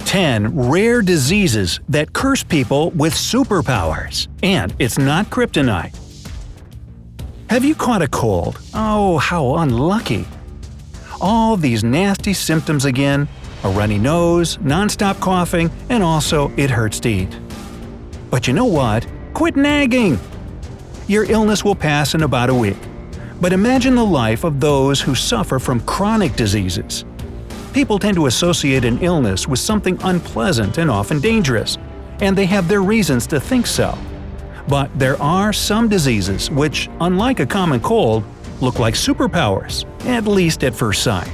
10 rare diseases that curse people with superpowers. And it's not kryptonite. Have you caught a cold? Oh, how unlucky. All these nasty symptoms again: a runny nose, nonstop coughing, and also it hurts to eat. But you know what? Quit nagging! Your illness will pass in about a week. But imagine the life of those who suffer from chronic diseases. People tend to associate an illness with something unpleasant and often dangerous, and they have their reasons to think so. But there are some diseases which, unlike a common cold, look like superpowers, at least at first sight.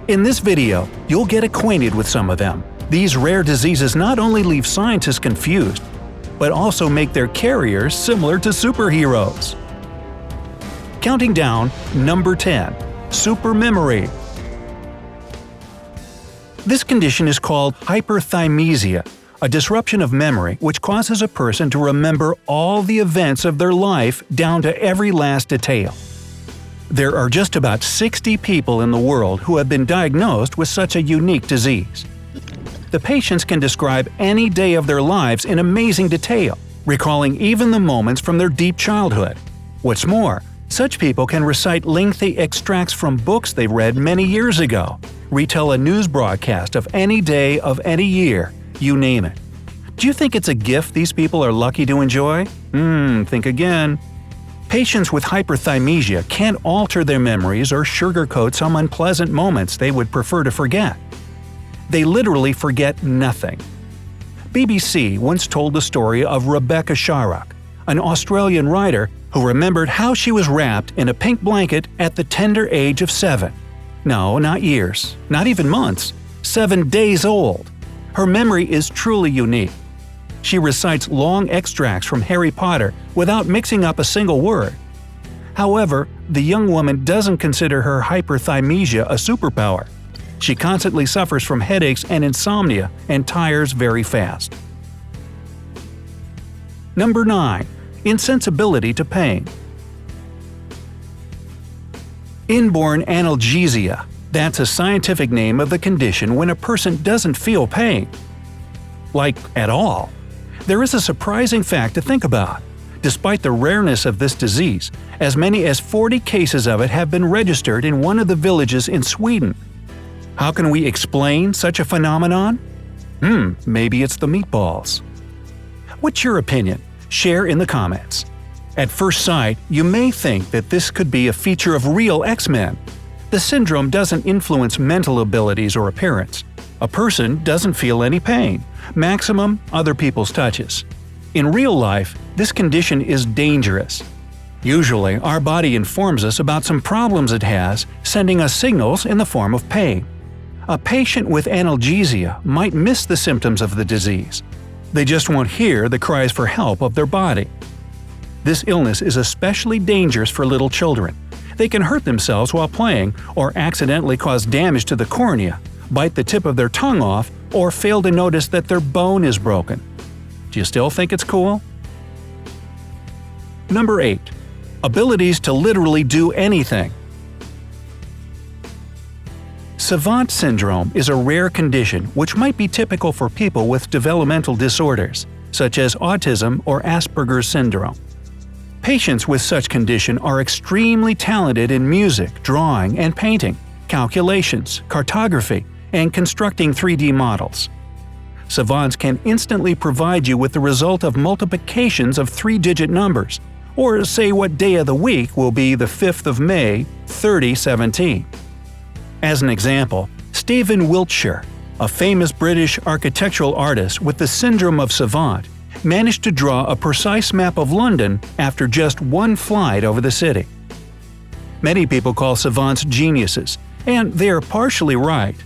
In this video, you'll get acquainted with some of them. These rare diseases not only leave scientists confused, but also make their carriers similar to superheroes. Counting down, number 10. Supermemory. This condition is called hyperthymesia, a disruption of memory which causes a person to remember all the events of their life down to every last detail. There are just about 60 people in the world who have been diagnosed with such a unique disease. The patients can describe any day of their lives in amazing detail, recalling even the moments from their deep childhood. What's more, such people can recite lengthy extracts from books they read many years ago, retell a news broadcast of any day of any year, you name it. Do you think it's a gift these people are lucky to enjoy? Think again. Patients with hyperthymesia can't alter their memories or sugarcoat some unpleasant moments they would prefer to forget. They literally forget nothing. BBC once told the story of Rebecca Sharrock, an Australian writer who remembered how she was wrapped in a pink blanket at the tender age of 7. No, not years, not even months, 7 days old. Her memory is truly unique. She recites long extracts from Harry Potter without mixing up a single word. However, the young woman doesn't consider her hyperthymesia a superpower. She constantly suffers from headaches and insomnia and tires very fast. Number 9. Insensibility to pain. Inborn analgesia. That's a scientific name of the condition when a person doesn't feel pain. Like, at all. There is a surprising fact to think about. Despite the rareness of this disease, as many as 40 cases of it have been registered in one of the villages in Sweden. How can we explain such a phenomenon? Maybe it's the meatballs. What's your opinion? Share in the comments. At first sight, you may think that this could be a feature of real X-Men. The syndrome doesn't influence mental abilities or appearance. A person doesn't feel any pain, maximum other people's touches. In real life, this condition is dangerous. Usually, our body informs us about some problems it has, sending us signals in the form of pain. A patient with analgesia might miss the symptoms of the disease. They just won't hear the cries for help of their body. This illness is especially dangerous for little children. They can hurt themselves while playing, or accidentally cause damage to the cornea, bite the tip of their tongue off, or fail to notice that their bone is broken. Do you still think it's cool? Number 8. Abilities to literally do anything. Savant syndrome is a rare condition which might be typical for people with developmental disorders, such as autism or Asperger's syndrome. Patients with such condition are extremely talented in music, drawing and painting, calculations, cartography, and constructing 3D models. Savants can instantly provide you with the result of multiplications of 3-digit numbers, or say what day of the week will be the 5th of May, 3017. As an example, Stephen Wiltshire, a famous British architectural artist with the syndrome of savant, managed to draw a precise map of London after just one flight over the city. Many people call savants geniuses, and they are partially right.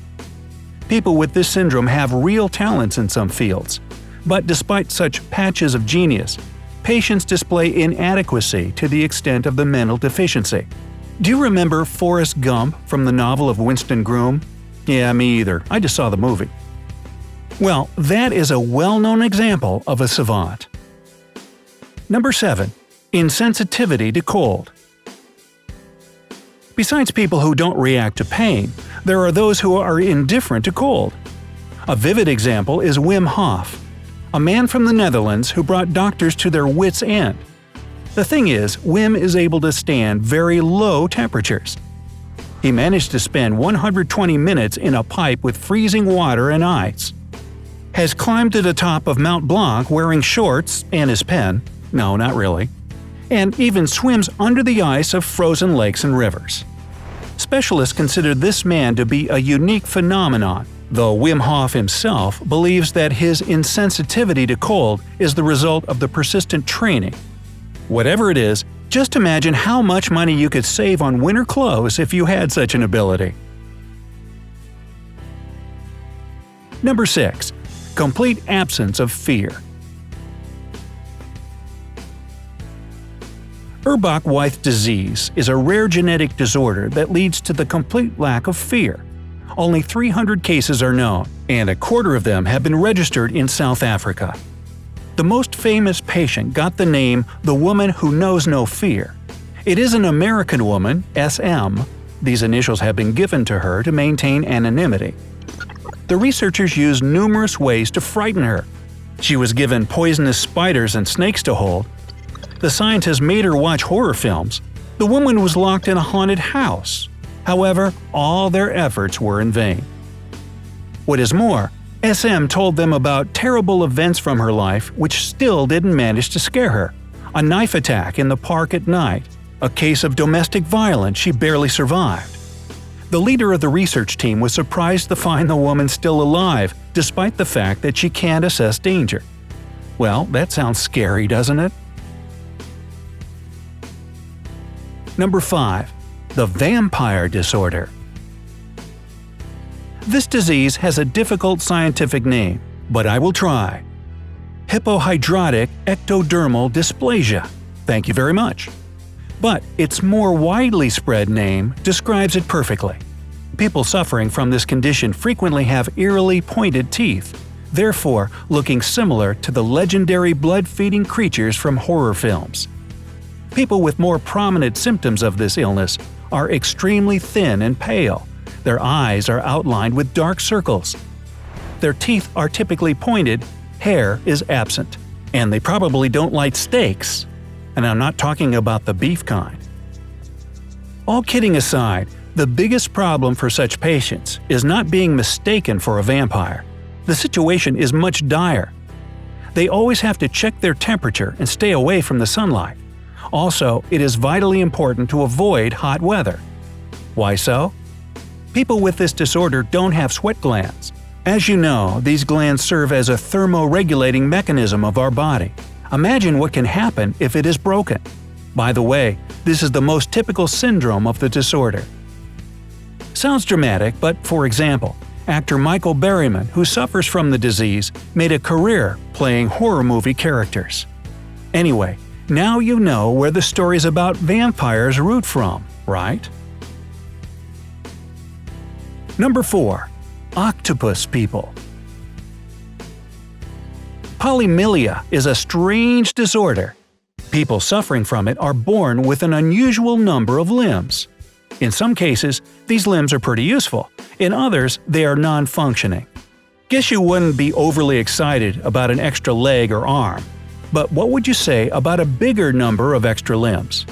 People with this syndrome have real talents in some fields, but despite such patches of genius, patients display inadequacy to the extent of the mental deficiency. Do you remember Forrest Gump from the novel of Winston Groom? Yeah, me either. I just saw the movie. Well, that is a well-known example of a savant. Number 7. Insensitivity to cold. Besides people who don't react to pain, there are those who are indifferent to cold. A vivid example is Wim Hof, a man from the Netherlands who brought doctors to their wits' end. The thing is, Wim is able to stand very low temperatures. He managed to spend 120 minutes in a pipe with freezing water and ice. Has climbed to the top of Mount Blanc wearing shorts and his pen – no, not really – and even swims under the ice of frozen lakes and rivers. Specialists consider this man to be a unique phenomenon, though Wim Hof himself believes that his insensitivity to cold is the result of the persistent training. Whatever it is, just imagine how much money you could save on winter clothes if you had such an ability. Number 6. Complete absence of fear. Urbach-Wiethe disease is a rare genetic disorder that leads to the complete lack of fear. Only 300 cases are known, and a quarter of them have been registered in South Africa. The most famous patient got the name "the woman who knows no fear." It is an American woman, SM. These initials have been given to her to maintain anonymity. The researchers used numerous ways to frighten her. She was given poisonous spiders and snakes to hold. The scientists made her watch horror films. The woman was locked in a haunted house. However, all their efforts were in vain. What is more, SM told them about terrible events from her life which still didn't manage to scare her. A knife attack in the park at night, a case of domestic violence she barely survived. The leader of the research team was surprised to find the woman still alive, despite the fact that she can't assess danger. Well, that sounds scary, doesn't it? Number 5. The vampire disorder. This disease has a difficult scientific name, but I will try. Hippohydrotic ectodermal dysplasia. Thank you very much. But its more widely spread name describes it perfectly. People suffering from this condition frequently have eerily pointed teeth, therefore looking similar to the legendary blood-feeding creatures from horror films. People with more prominent symptoms of this illness are extremely thin and pale. Their eyes are outlined with dark circles. Their teeth are typically pointed, hair is absent, and they probably don't like steaks. And I'm not talking about the beef kind. All kidding aside, the biggest problem for such patients is not being mistaken for a vampire. The situation is much dire. They always have to check their temperature and stay away from the sunlight. Also, it is vitally important to avoid hot weather. Why so? People with this disorder don't have sweat glands. As you know, these glands serve as a thermoregulating mechanism of our body. Imagine what can happen if it is broken. By the way, this is the most typical syndrome of the disorder. Sounds dramatic, but for example, actor Michael Berryman, who suffers from the disease, made a career playing horror movie characters. Anyway, now you know where the stories about vampires root from, right? Number 4. Octopus people. Polymylia is a strange disorder. People suffering from it are born with an unusual number of limbs. In some cases, these limbs are pretty useful. In others, they are non-functioning. Guess you wouldn't be overly excited about an extra leg or arm. But what would you say about a bigger number of extra limbs?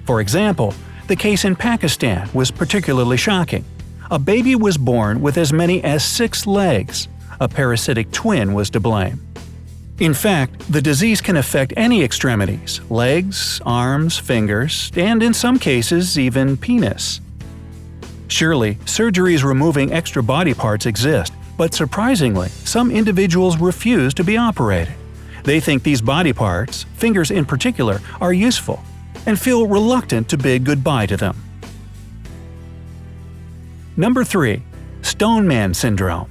For example, the case in Pakistan was particularly shocking. A baby was born with as many as 6 legs. A parasitic twin was to blame. In fact, the disease can affect any extremities – legs, arms, fingers, and in some cases even penis. Surely, surgeries removing extra body parts exist, but surprisingly, some individuals refuse to be operated. They think these body parts, fingers in particular, are useful, and feel reluctant to bid goodbye to them. Number 3. Stoneman Syndrome.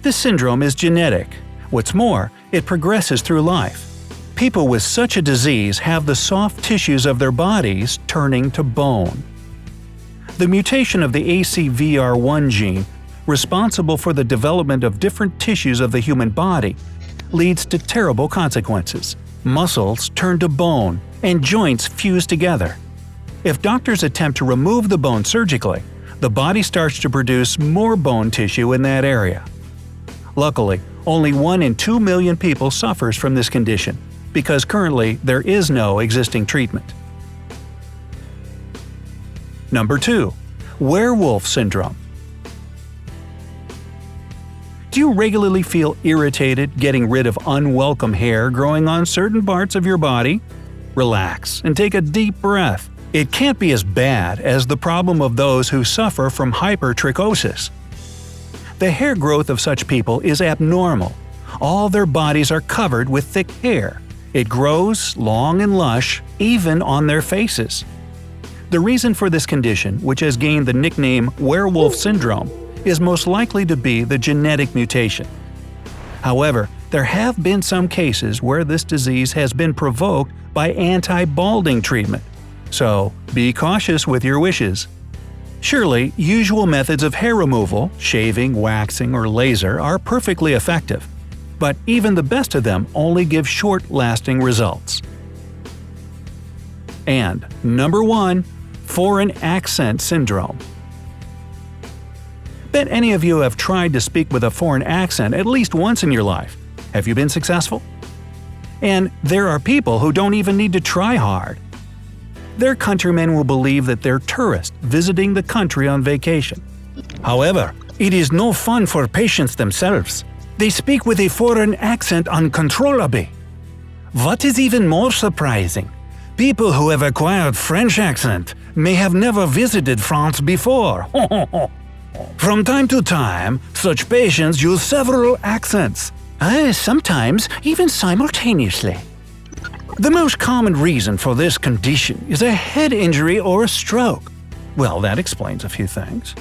This syndrome is genetic. What's more, it progresses through life. People with such a disease have the soft tissues of their bodies turning to bone. The mutation of the ACVR1 gene, responsible for the development of different tissues of the human body, leads to terrible consequences. Muscles turn to bone, and joints fuse together. If doctors attempt to remove the bone surgically, the body starts to produce more bone tissue in that area. Luckily, only 1 in 2 million people suffers from this condition, because currently there is no existing treatment. Number 2. Werewolf Syndrome. Do you regularly feel irritated getting rid of unwelcome hair growing on certain parts of your body? Relax and take a deep breath. It can't be as bad as the problem of those who suffer from hypertrichosis. The hair growth of such people is abnormal. All their bodies are covered with thick hair. It grows long and lush, even on their faces. The reason for this condition, which has gained the nickname Werewolf Syndrome, is most likely to be the genetic mutation. However, there have been some cases where this disease has been provoked by anti-balding treatment, so be cautious with your wishes. Surely, usual methods of hair removal, shaving, waxing, or laser, are perfectly effective, but even the best of them only give short-lasting results. And number 1. Foreign Accent Syndrome. Bet any of you have tried to speak with a foreign accent at least once in your life. Have you been successful? And there are people who don't even need to try hard. Their countrymen will believe that they're tourists visiting the country on vacation. However, it is no fun for patients themselves. They speak with a foreign accent uncontrollably. What is even more surprising, people who have acquired French accent may have never visited France before. From time to time, such patients use several accents. Sometimes even simultaneously. The most common reason for this condition is a head injury or a stroke. Well, that explains a few things.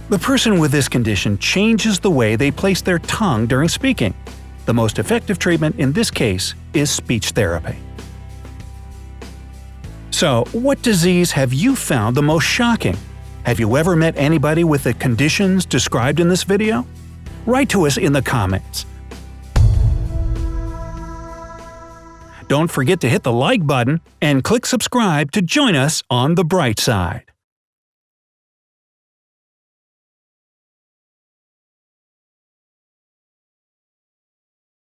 The person with this condition changes the way they place their tongue during speaking. The most effective treatment in this case is speech therapy. So, what disease have you found the most shocking? Have you ever met anybody with the conditions described in this video? Write to us in the comments. Don't forget to hit the like button and click subscribe to join us on the bright side.